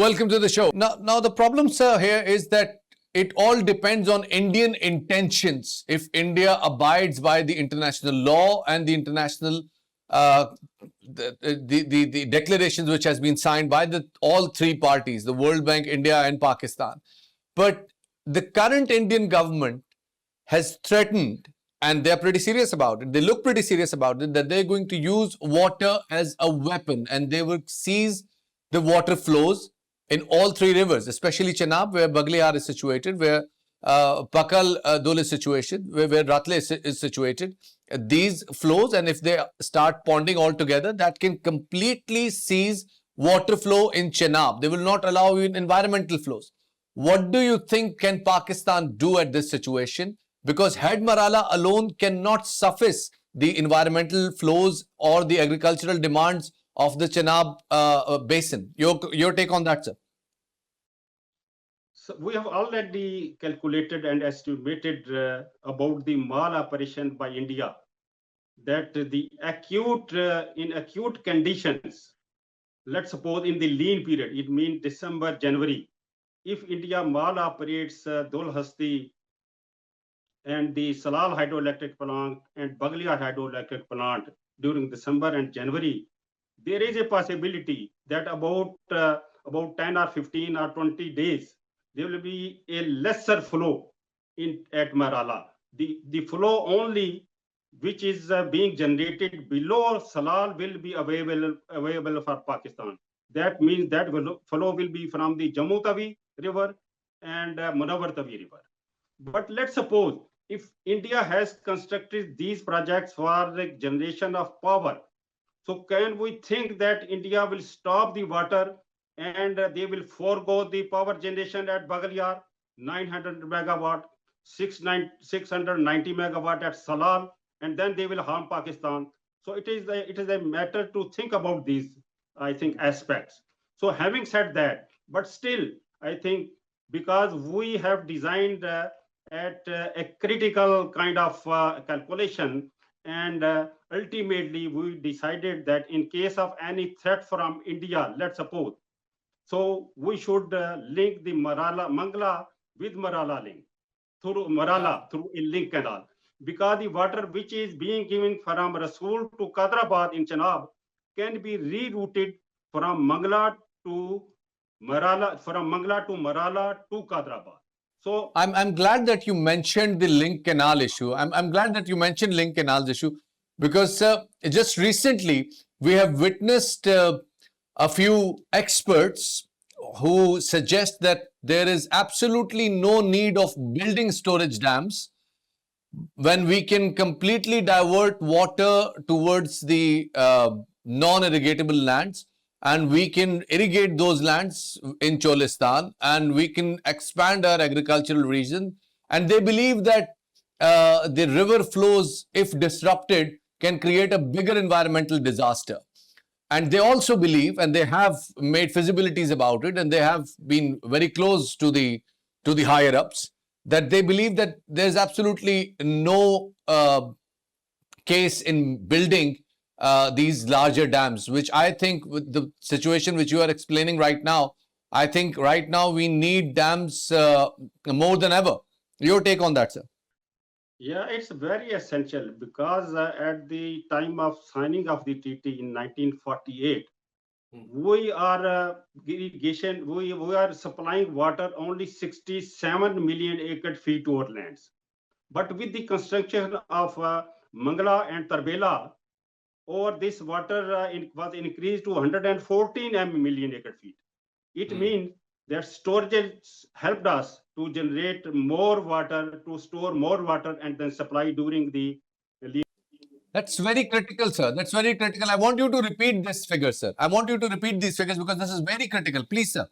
Welcome to the show. Now the problem, sir, here is that it all depends on Indian intentions. If India abides by the international law and the international uh, the declarations which has been signed by all three parties, the World Bank, India, and Pakistan. But the current Indian government has threatened, and they're pretty serious about it. They look pretty serious about it, that they're going to use water as a weapon, and they will seize the water flows in all three rivers, especially Chenab, where Bagliar is situated, where Pakal Dul is situated, where Ratle is situated. These flows, and if they start ponding all together, that can completely seize water flow in Chenab. They will not allow even environmental flows. What do you think can Pakistan do at this situation? Because Head Marala alone cannot suffice the environmental flows or the agricultural demands of the Chenab basin. Your take on that, sir? So we have already calculated and estimated about the mal operation by India, that the in acute conditions, let's suppose in the lean period, it means December, January, if India mal operates Dulhasti and the Salal hydroelectric plant and Baglia hydroelectric plant during December and January, there is a possibility that about 10 or 15 or 20 days, there will be a lesser flow at Marala. The flow only which is being generated below Salal will be available for Pakistan. That means that flow will be from the Jammu Tawi river and Munawar Tawi river. But let's suppose if India has constructed these projects for the generation of power, so can we think that India will stop the water and they will forego the power generation at Bagaliar, 900 megawatt, 690 megawatt at Salal, and then they will harm Pakistan. So it is a matter to think about these, I think, aspects. So having said that, but still, I think because we have designed at a critical kind of calculation, and ultimately we decided that in case of any threat from India, let's suppose, so we should link the Mangla with Marala link through Marala through a link canal, because the water which is being given from Rasool to Kadrabad in Chenab can be rerouted from Mangla to Marala to Kadrabad. So I'm glad that you mentioned the link canal issue. I'm glad that you mentioned link canals issue, because just recently we have witnessed a few experts who suggest that there is absolutely no need of building storage dams when we can completely divert water towards the non-irrigatable lands, and we can irrigate those lands in Cholistan, and we can expand our agricultural region. And they believe that the river flows, if disrupted, can create a bigger environmental disaster. And they also believe, and they have made feasibilities about it, and they have been very close to the higher ups, that they believe that there's absolutely no case in building these larger dams, which I think with the situation which you are explaining right now, I think right now we need dams more than ever. Your take on that, sir? yeah, it's very essential, because at the time of signing of the treaty in 1948, we are irrigation, we are supplying water only 67 million acre feet to our lands. But with the construction of Mangla and Tarbela, or this water was increased to 114 million acre feet. It means that storage helped us to generate more water, to store more water, and then supply during the. That's very critical, sir. That's very critical. I want you to repeat this figure, sir. I want you to repeat these figures because this is very critical. Please, sir.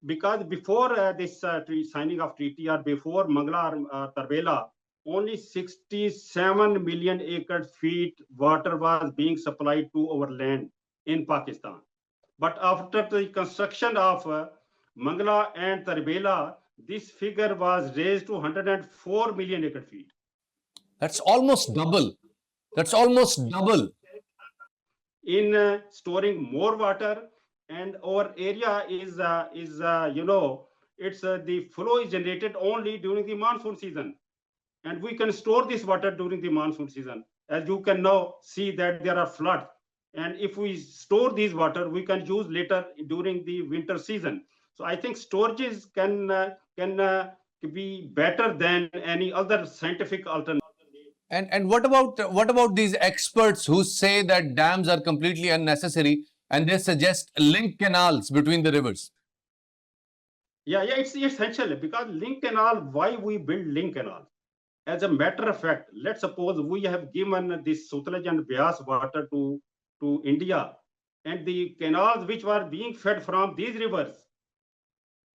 Because before this signing of treaty, or before Mangla or Tarbela, only 67 million acre feet water was being supplied to our land in Pakistan. But after the construction of Mangla and Tarbela, this figure was raised to 104 million acre feet. That's almost double. That's almost double. In storing more water and our area it's the flow is generated only during the monsoon season, and we can store this water during the monsoon season. As you can now see that there are floods, and if we store these water, we can use later during the winter season. So I think storages can be better than any other scientific alternative. And what about these experts who say that dams are completely unnecessary and they suggest link canals between the rivers? Yeah, it's essential because link canal. Why we build link canal? As a matter of fact, let's suppose we have given this Sutlej and Beas water to India, and the canals which were being fed from these rivers,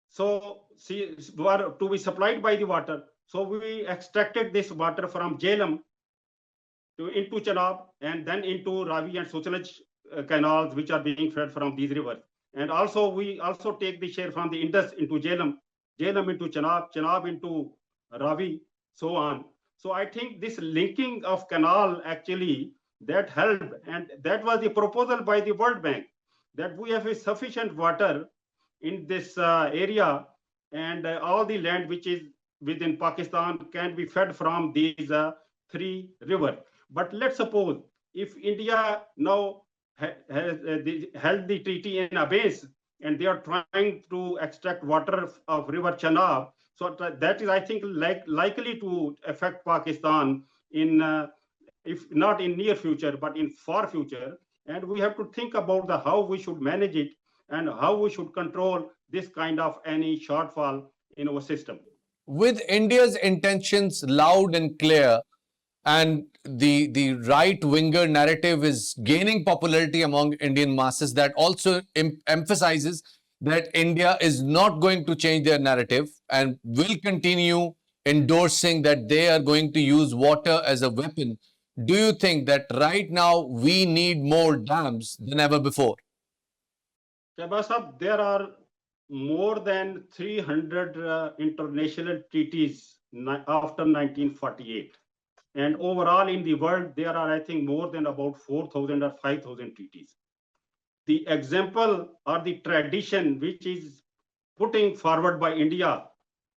so see, were to be supplied by the water. So we extracted this water from Jhelum into Chenab and then into Ravi and Sutlej canals, which are being fed from these rivers. And also we also take the share from the Indus into Jhelum, Jhelum into Chenab, Chenab into Ravi, so on. So I think this linking of canal actually that helped, and that was the proposal by the World Bank, that we have a sufficient water in this area, and all the land which is within Pakistan can be fed from these three rivers. But let's suppose if India now has held the treaty in abeyance, and they are trying to extract water of River Chenab, so that is, I think, likely to affect Pakistan in, if not in near future, but in far future. And we have to think about the how we should manage it and how we should control this kind of any shortfall in our system. With India's intentions loud and clear, and the right winger narrative is gaining popularity among Indian masses, that also emphasizes that India is not going to change their narrative and will continue endorsing that they are going to use water as a weapon. Do you think that right now we need more dams than ever before? Sahab, there are more than 300 international treaties after 1948. And overall in the world, there are, I think, more than about 4,000 or 5,000 treaties. The example or the tradition which is putting forward by India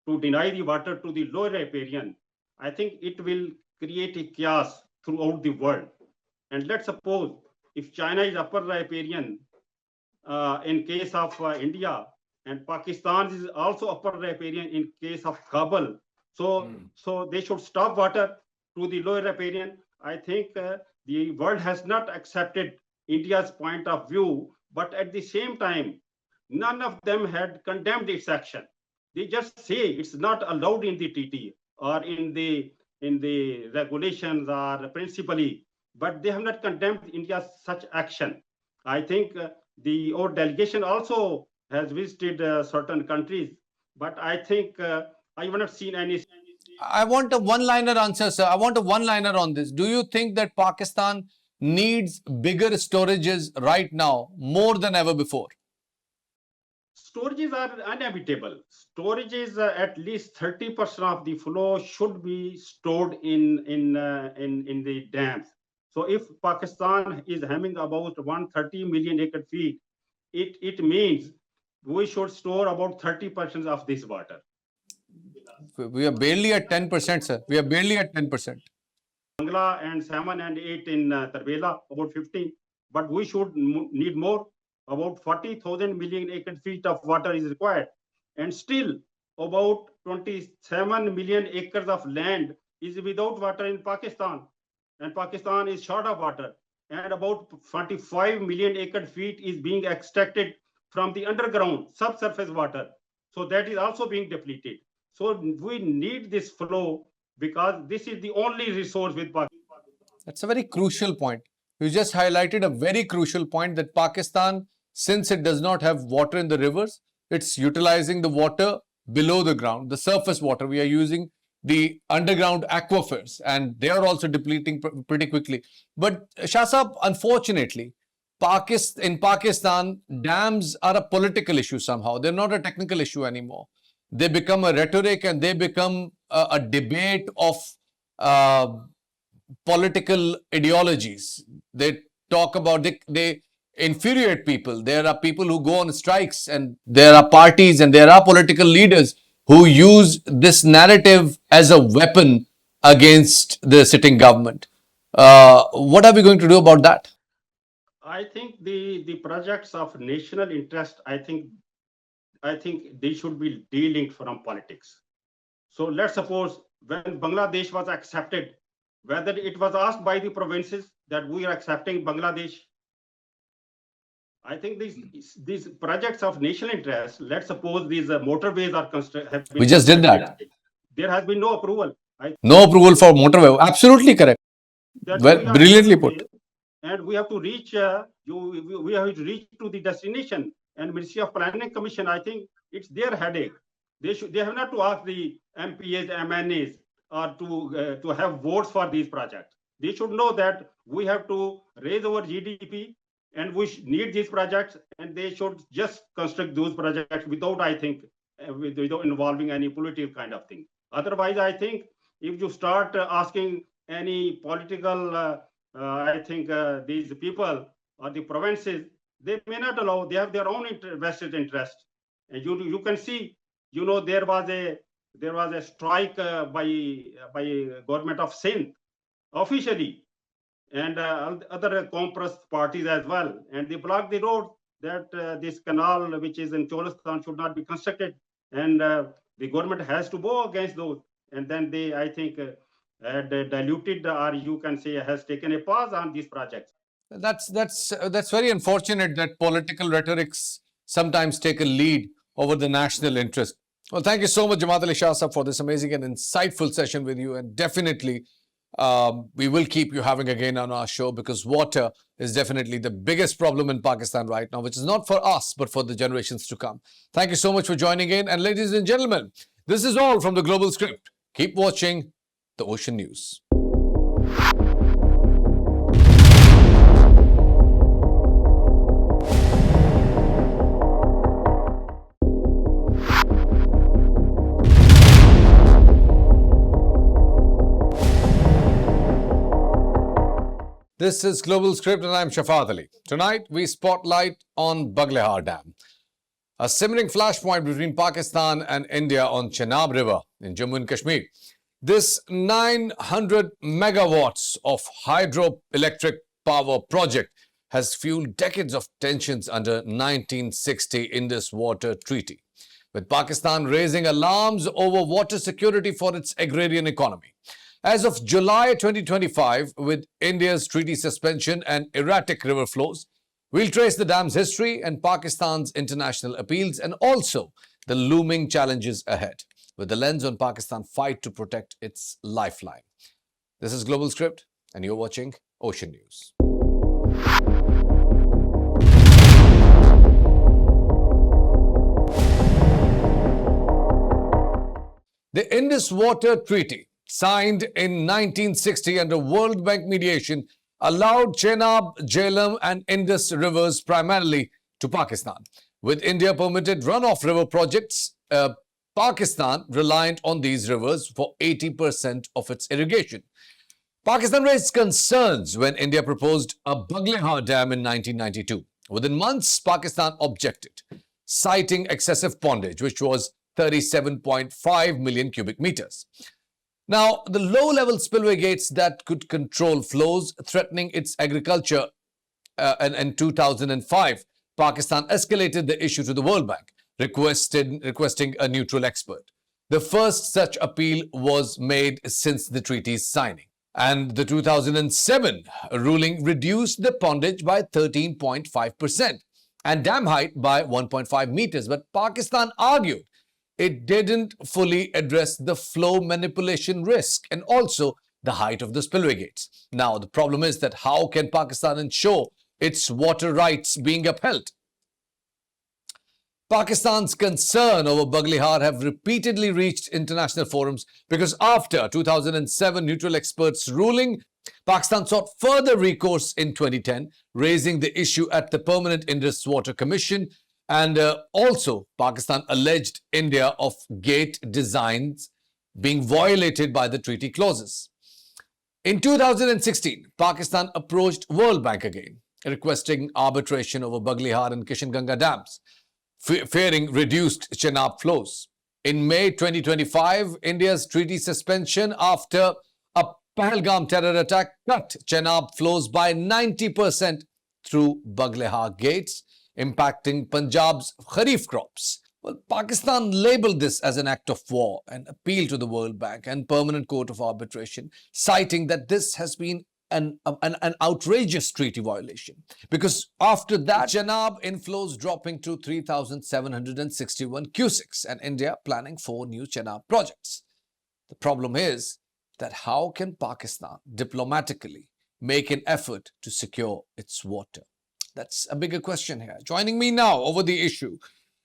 to deny the water to the lower riparian, I think it will create a chaos throughout the world. And let's suppose if China is upper riparian in case of India, and Pakistan is also upper riparian in case of Kabul. So they should stop water to the lower riparian. I think the world has not accepted India's point of view, but at the same time, none of them had condemned its action. They just say it's not allowed in the treaty or in the regulations or principally, but they have not condemned India's such action. I think our delegation also has visited certain countries, but I think I have not seen any. I want a one-liner answer, sir. I want a one-liner on this. Do you think that Pakistan needs bigger storages right now more than ever before? Storages are inevitable. Storages, at least 30% of the flow should be stored in the dams. So if Pakistan is having about 130 million acre feet, it means we should store about 30% of this water. We are barely at 10%, sir. We are barely at 10%. Bangla and 7 and 8 in Tarbela, about 15. But we should need more. About 40,000 million acre feet of water is required. And still, about 27 million acres of land is without water in Pakistan. And Pakistan is short of water. And about 45 million acre feet is being extracted from the underground subsurface water. So that is also being depleted. So we need this flow because this is the only resource with Pakistan. That's a very crucial point. You just highlighted a very crucial point that Pakistan, since it does not have water in the rivers, it's utilizing the water below the ground, the surface water. We are using the underground aquifers, and they are also depleting pretty quickly. But Shah Saab, unfortunately, in Pakistan, dams are a political issue somehow. They're not a technical issue anymore. They become a rhetoric, and they become a debate of political ideologies. They talk about infuriate people. There are people who go on strikes, and there are parties and there are political leaders who use this narrative as a weapon against the sitting government. What are we going to do about that? I think the projects of national interest, I think they should be de-linked from politics. So let's suppose when Bangladesh was accepted, whether it was asked by the provinces that we are accepting Bangladesh. I think these projects of national interest. Let's suppose these motorways have been We just did that. There has been no approval. No approval for motorway. Absolutely correct. Well, brilliantly put. And we have to reach. We have to reach to the destination. And Ministry of Planning Commission, I think it's their headache. They have not to ask the MPAs, MNAs, or to have votes for these projects. They should know that we have to raise our GDP and we need these projects, and they should just construct those projects without, I think, without involving any political kind of thing. Otherwise, I think if you start asking any political, I think these people or the provinces, they may not allow. They have their own vested interest, and you can see, there was a strike by government of Sindh officially, and other Compress parties as well, and they blocked the road that this canal which is in Cholistan should not be constructed, and the government has to go against those, and then they, I think, had diluted, or you can say has taken a pause on these projects. That's very unfortunate that political rhetorics sometimes take a lead over the national interest. Well, thank you so much, Jamaat Ali Shah Sahab, for this amazing and insightful session with you, and definitely we will keep you having again on our show, because water is definitely the biggest problem in Pakistan right now, which is not for us, but for the generations to come. Thank you so much for joining in. And ladies and gentlemen, this is all from the Global Script. Keep watching the Ocean News. This is Global Script and I'm Shafat Ali. Tonight we spotlight on Baglihar Dam, a simmering flashpoint between Pakistan and India on Chenab River in Jammu and Kashmir. This 900 megawatts of hydroelectric power project has fueled decades of tensions under 1960 Indus Water Treaty, with Pakistan raising alarms over water security for its agrarian economy. As of July 2025, with India's treaty suspension and erratic river flows, we'll trace the dam's history and Pakistan's international appeals, and also the looming challenges ahead, with the lens on Pakistan's fight to protect its lifeline. This is Global Script, and you're watching Ocean News. The Indus Water Treaty, signed in 1960 under World Bank mediation, allowed Chenab, Jhelum and Indus rivers primarily to Pakistan. With India permitted runoff river projects, Pakistan reliant on these rivers for 80% of its irrigation. Pakistan raised concerns when India proposed a Baglihar Dam in 1992. Within months, Pakistan objected, citing excessive pondage, which was 37.5 million cubic meters. Now, the low-level spillway gates that could control flows threatening its agriculture, and in 2005, Pakistan escalated the issue to the World Bank, requesting a neutral expert. The first such appeal was made since the treaty's signing. And the 2007 ruling reduced the pondage by 13.5% and dam height by 1.5 meters. But Pakistan argued it didn't fully address the flow manipulation risk and also the height of the spillway gates. Now, the problem is that how can Pakistan ensure its water rights being upheld? Pakistan's concern over Baglihar have repeatedly reached international forums because after 2007 neutral experts ruling, Pakistan sought further recourse in 2010, raising the issue at the Permanent Indus Water Commission. And also, Pakistan alleged India of gate designs being violated by the treaty clauses. In 2016, Pakistan approached World Bank again, requesting arbitration over Baglihar and Kishanganga dams, fearing reduced Chenab flows. In May 2025, India's treaty suspension after a Pahalgam terror attack cut Chenab flows by 90% through Baglihar gates, impacting Punjab's kharif crops. Well, Pakistan labelled this as an act of war and appealed to the World Bank and Permanent Court of Arbitration, citing that this has been an outrageous treaty violation. Because after that, Chenab inflows dropping to 3,761 cusecs and India planning 4 new Chenab projects. The problem is that how can Pakistan diplomatically make an effort to secure its water? That's a bigger question here. Joining me now over the issue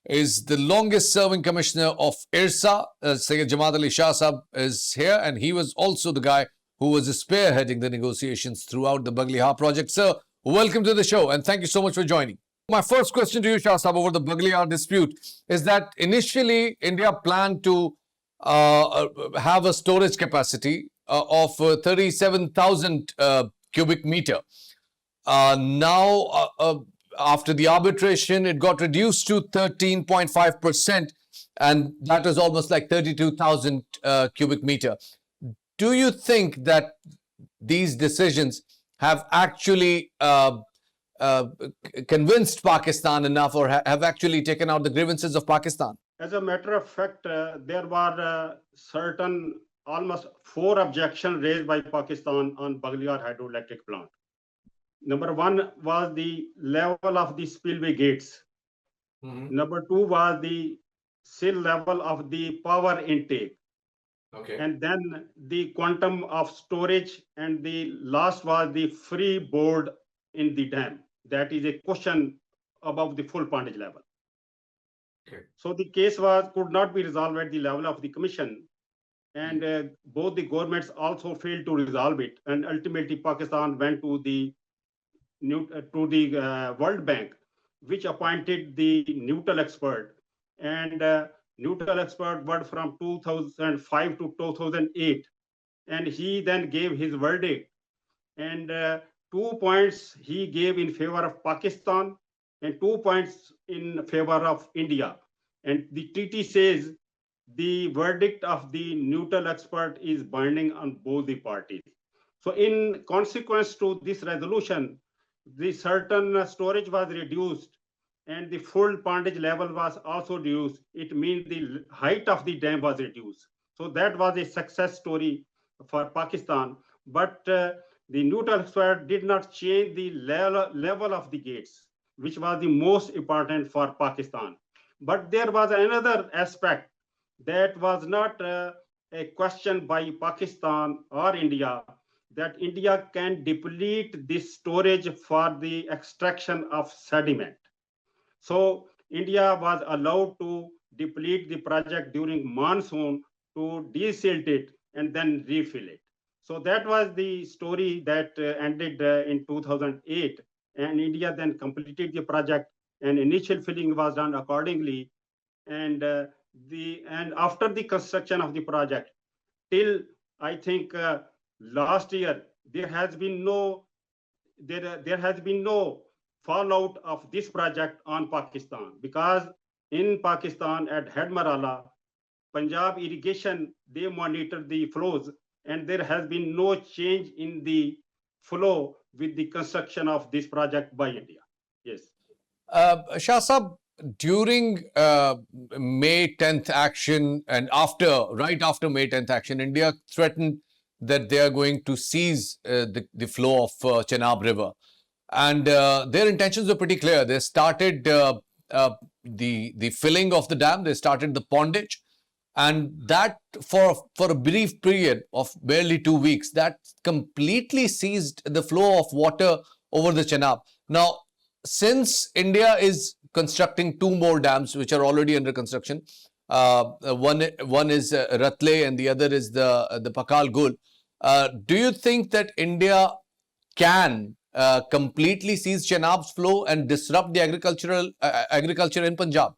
is the longest serving commissioner of IRSA, Sayyid Jamaat Ali Shah Sahab is here, and he was also the guy who was spearheading the negotiations throughout the Baglihar project. Sir, welcome to the show and thank you so much for joining. My first question to you, Shah Sahab, over the Baglihar dispute is that initially India planned to have a storage capacity of 37,000 cubic meter. Now, after the arbitration, it got reduced to 13.5%, and that is almost like 32,000 cubic meter. Do you think that these decisions have actually convinced Pakistan enough, or have actually taken out the grievances of Pakistan? As a matter of fact, there were certain almost 4 objections raised by Pakistan on Baglihar hydroelectric plant. Number 1 was the level of the spillway gates. Number 2 was the sill level of the power intake. Okay. And then the quantum of storage, and the last was the free board in the dam. That is a question above the full pondage level. Okay. So the case could not be resolved at the level of the commission, and both the governments also failed to resolve it. And ultimately, Pakistan went to the World Bank, which appointed the neutral expert, and neutral expert worked from 2005 to 2008, and he then gave his verdict, and 2 points he gave in favor of Pakistan and 2 points in favor of India. And the treaty says the verdict of the neutral expert is binding on both the parties. So in consequence to this resolution, the certain storage was reduced and the full pondage level was also reduced. It means the height of the dam was reduced. So that was a success story for Pakistan. But the neutral expert did not change the level of the gates, which was the most important for Pakistan. But there was another aspect that was not a question by Pakistan or India, that India can deplete this storage for the extraction of sediment. So India was allowed to deplete the project during monsoon to desilt it and then refill it. So that was the story that ended in 2008, and India then completed the project, and initial filling was done accordingly. And after the construction of the project, till I think last year, there has been no fallout of this project on Pakistan, because in Pakistan at Hedmarala, Punjab irrigation, they monitor the flows, and there has been no change in the flow with the construction of this project by India. Yes. Shah Sahab, during May 10th action and right after May 10th action, India threatened that they are going to seize the flow of Chenab River. And their intentions were pretty clear. They started the filling of the dam, they started the pondage, and that for a brief period of barely 2 weeks, that completely seized the flow of water over the Chenab. Now, since India is constructing 2 more dams which are already under construction, one is Ratle and the other is the Pakal Gul. Do you think that India can completely seize Chenab's flow and disrupt the agriculture in Punjab?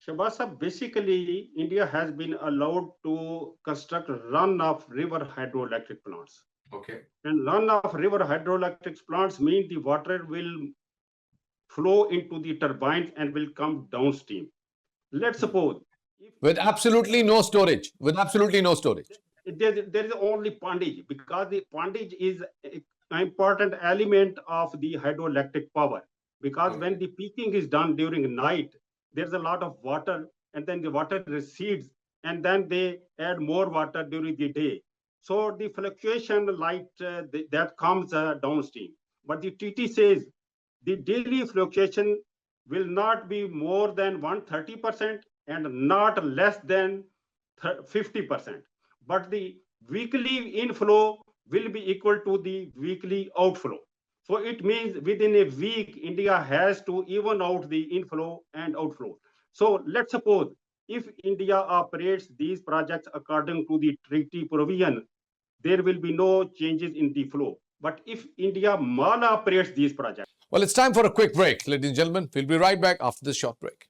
Shabasa, basically, India has been allowed to construct run-of river hydroelectric plants. Okay. And run of river hydroelectric plants mean the water will flow into the turbines and will come downstream. Let's suppose if With absolutely no storage. With absolutely no storage. there is only pondage, because the pondage is an important element of the hydroelectric power, because when the peaking is done during night, there's a lot of water, and then the water recedes, and then they add more water during the day. So the fluctuation light that comes downstream. But the TT says the daily fluctuation will not be more than 130% and not less than 50%. But the weekly inflow will be equal to the weekly outflow. So it means within a week, India has to even out the inflow and outflow. So let's suppose if India operates these projects according to the treaty provision, there will be no changes in the flow. But if India mal operates these projects, Well, it's time for a quick break, ladies and gentlemen. We'll be right back after this short break.